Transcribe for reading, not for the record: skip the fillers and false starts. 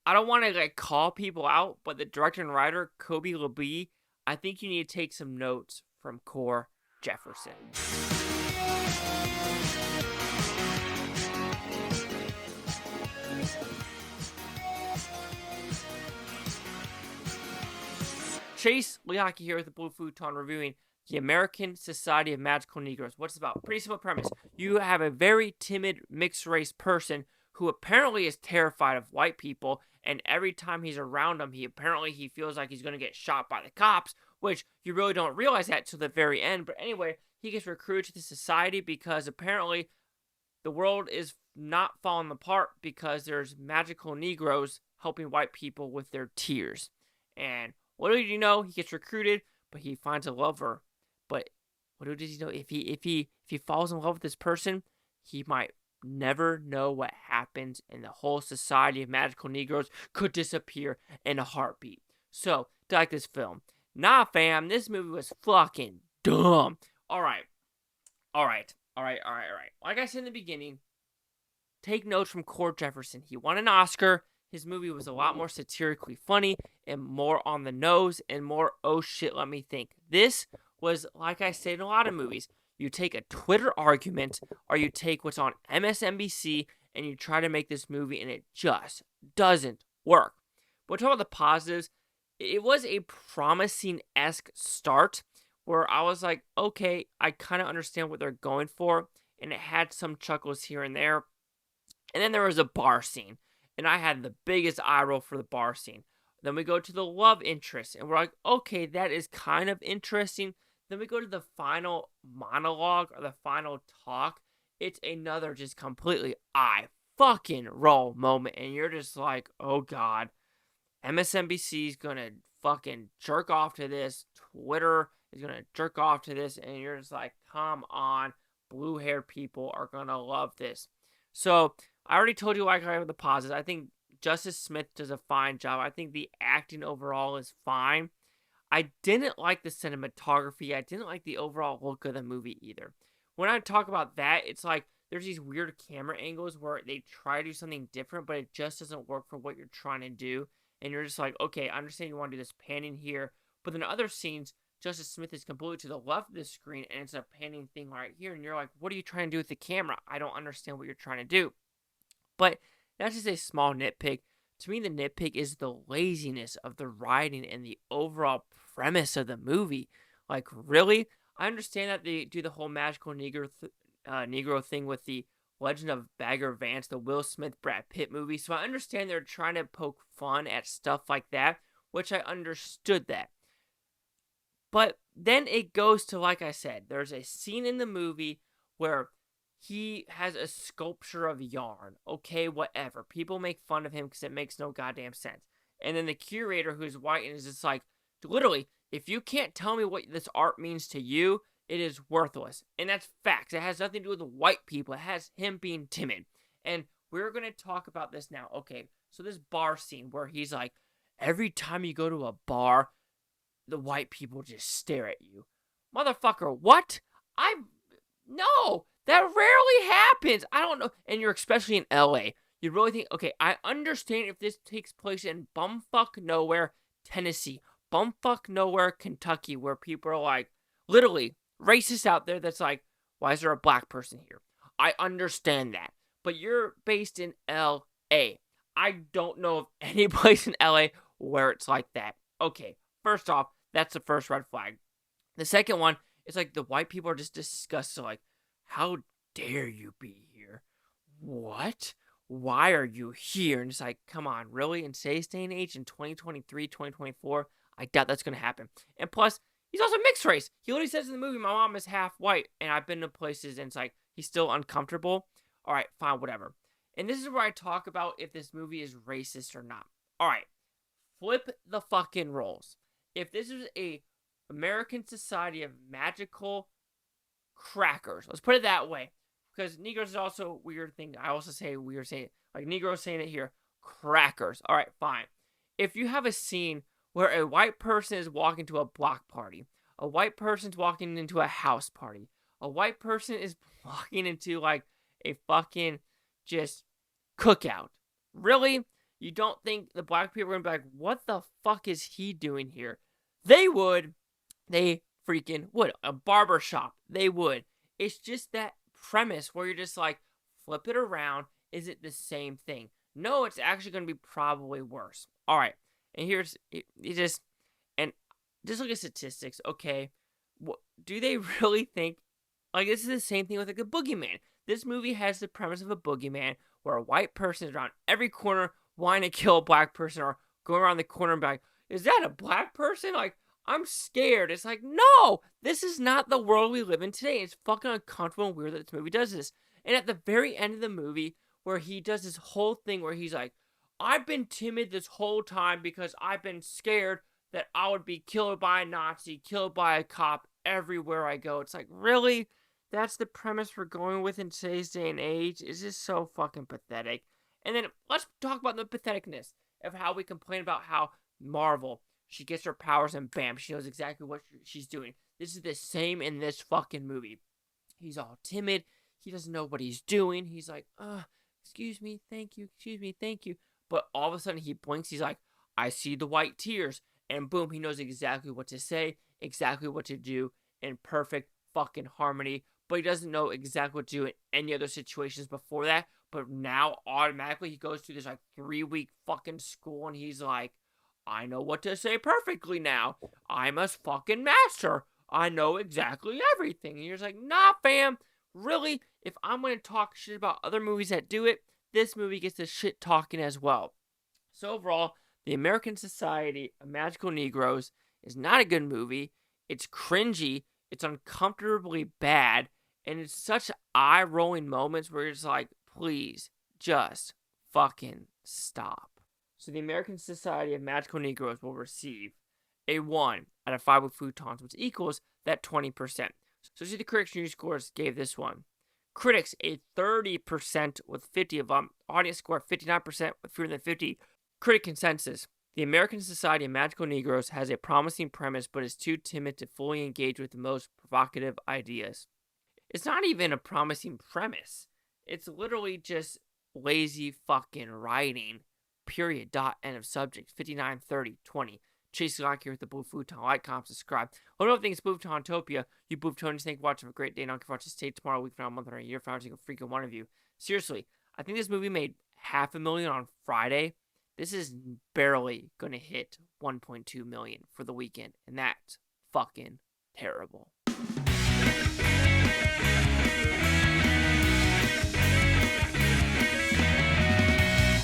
I don't want to like call people out, but the director and writer, Kobi Libii, I think you need to take some notes from Core Jefferson. Chase Liaki here with the Blue Futon reviewing the American Society of Magical Negroes. What's it about? Pretty simple premise. You have a very timid mixed race person who apparently is terrified of white people, and every time he's around them, he feels like he's going to get shot by the cops, which you really don't realize that till the very end. But anyway, he gets recruited to the society because apparently the world is not falling apart because there's magical Negroes helping white people with their tears. And what do you know? He gets recruited, but he finds a lover. But what does he know? If he falls in love with this person, he might never know what happens, and the whole society of magical Negroes could disappear in a heartbeat. So, do you like this film? Nah, fam, this movie was fucking dumb. Alright. Like I said in the beginning, take notes from Core Jefferson. He won an Oscar. His movie was a lot more satirically funny and more on the nose and more, oh shit, let me think. This was, like I said in a lot of movies, you take a Twitter argument or you take what's on MSNBC and you try to make this movie and it just doesn't work. But talk about the positives. It was a promising-esque start where I was like, okay, I kind of understand what they're going for, and it had some chuckles here and there. And then there was a bar scene, and I had the biggest eye roll for the bar scene. Then we go to the love interest, and we're like, okay, that is kind of interesting. Then we go to the final monologue or the final talk. It's another just completely eye fucking roll moment, and you're just like, oh god, MSNBC is gonna fucking jerk off to this. Twitter is gonna jerk off to this, and you're just like, come on, blue-haired people are gonna love this. So I already told you like I have the positives. I think Justice Smith does a fine job. I think the acting overall is fine. I didn't like the cinematography. I didn't like the overall look of the movie either. When I talk about that, it's like there's these weird camera angles where they try to do something different, but it just doesn't work for what you're trying to do. And you're just like, okay, I understand you want to do this panning here. But then other scenes, Justice Smith is completely to the left of the screen, and it's a panning thing right here. And you're like, what are you trying to do with the camera? I don't understand what you're trying to do. But that's just a small nitpick. To me, the nitpick is the laziness of the writing and the overall premise of the movie. Like, really? I understand that they do the whole magical Negro thing with the Legend of Bagger Vance, the Will Smith Brad Pitt movie. So I understand they're trying to poke fun at stuff like that, which I understood that. But then it goes to, like I said, there's a scene in the movie where he has a sculpture of yarn. Okay, whatever. People make fun of him because it makes no goddamn sense. And then the curator, who's white, and is just like, literally, if you can't tell me what this art means to you, it is worthless. And that's facts. It has nothing to do with the white people. It has him being timid. And we're going to talk about this now. Okay, so this bar scene where he's like, every time you go to a bar, the white people just stare at you. Motherfucker, what? No, that rarely happens. I don't know. And you're especially in LA. You really think, okay, I understand if this takes place in bumfuck nowhere, Tennessee, bumfuck nowhere, Kentucky, where people are like, literally, racist out there that's like, why is there a black person here? I understand that. But you're based in LA. I don't know of any place in LA where it's like that. Okay, first off, that's the first red flag. The second one is like the white people are just disgusted. Like, how dare you be here? What? Why are you here? And it's like, come on, really? In today's day and age, in 2023, 2024, I doubt that's going to happen. And plus, he's also mixed race. He literally says in the movie, my mom is half white. And I've been to places and it's like, he's still uncomfortable. All right, fine, whatever. And this is where I talk about if this movie is racist or not. All right, flip the fucking roles. If this is a American Society of Magical Crackers, let's put it that way, because Negroes is also a weird thing. I also say weird saying, like Negroes saying it here, crackers. All right, fine. If you have a scene where a white person is walking to a block party, a white person's walking into a house party, a white person is walking into like a fucking just cookout. Really? You don't think the black people are going to be like, what the fuck is he doing here? They would. They freaking would. A barber shop. They would. It's just that premise where you're just like, flip it around. Is it the same thing? No, it's actually going to be probably worse. All right. And here's, just look at statistics. Okay. Do they really think, like, this is the same thing with like a boogeyman? This movie has the premise of a boogeyman where a white person is around every corner wanting to kill a black person, or going around the corner and be like, is that a black person? Like, I'm scared. It's like, no, this is not the world we live in today. It's fucking uncomfortable and weird that this movie does this. And at the very end of the movie, where he does this whole thing where he's like, I've been timid this whole time because I've been scared that I would be killed by a Nazi, killed by a cop everywhere I go. It's like, really? That's the premise we're going with in today's day and age? Is this so fucking pathetic? And then let's talk about the patheticness of how we complain about how Marvel, she gets her powers and bam, she knows exactly what she's doing. This is the same in this fucking movie. He's all timid. He doesn't know what he's doing. He's like, excuse me, thank you, excuse me, thank you. But all of a sudden he blinks. He's like, I see the white tears. And boom, he knows exactly what to say, exactly what to do in perfect fucking harmony. But he doesn't know exactly what to do in any other situations before that. But now, automatically, he goes through this, like, 3-week fucking school, and he's like, I know what to say perfectly now. I'm a fucking master. I know exactly everything. And you're just like, nah, fam. Really? If I'm going to talk shit about other movies that do it, this movie gets the shit talking as well. So overall, The American Society of Magical Negroes is not a good movie. It's cringy. It's uncomfortably bad. And it's such eye-rolling moments where you're just like, please, just fucking stop. So the American Society of Magical Negroes will receive a 1 out of 5 with Futons, which equals that 20%. So see, the critics' news scores gave this one. Critics a 30% with 50 of them. Audience score 59% with fewer than 50. Critic consensus. The American Society of Magical Negroes has a promising premise, but is too timid to fully engage with the most provocative ideas. It's not even a promising premise. It's literally just lazy fucking writing. Period. Dot. End of subject. 59, 30, 20. Chase Lock here with the Blue Futon. Like, comment, subscribe. Let me know if you think it's Booftopia. You Booftonians, thank you for watching. Have a great day. And I don't care if watch this day tomorrow, week from now, a month, or a year from now. Every single freaking one of you. Seriously, I think this movie made $500,000 on Friday. This is barely going to hit 1.2 million for the weekend. And that's fucking terrible.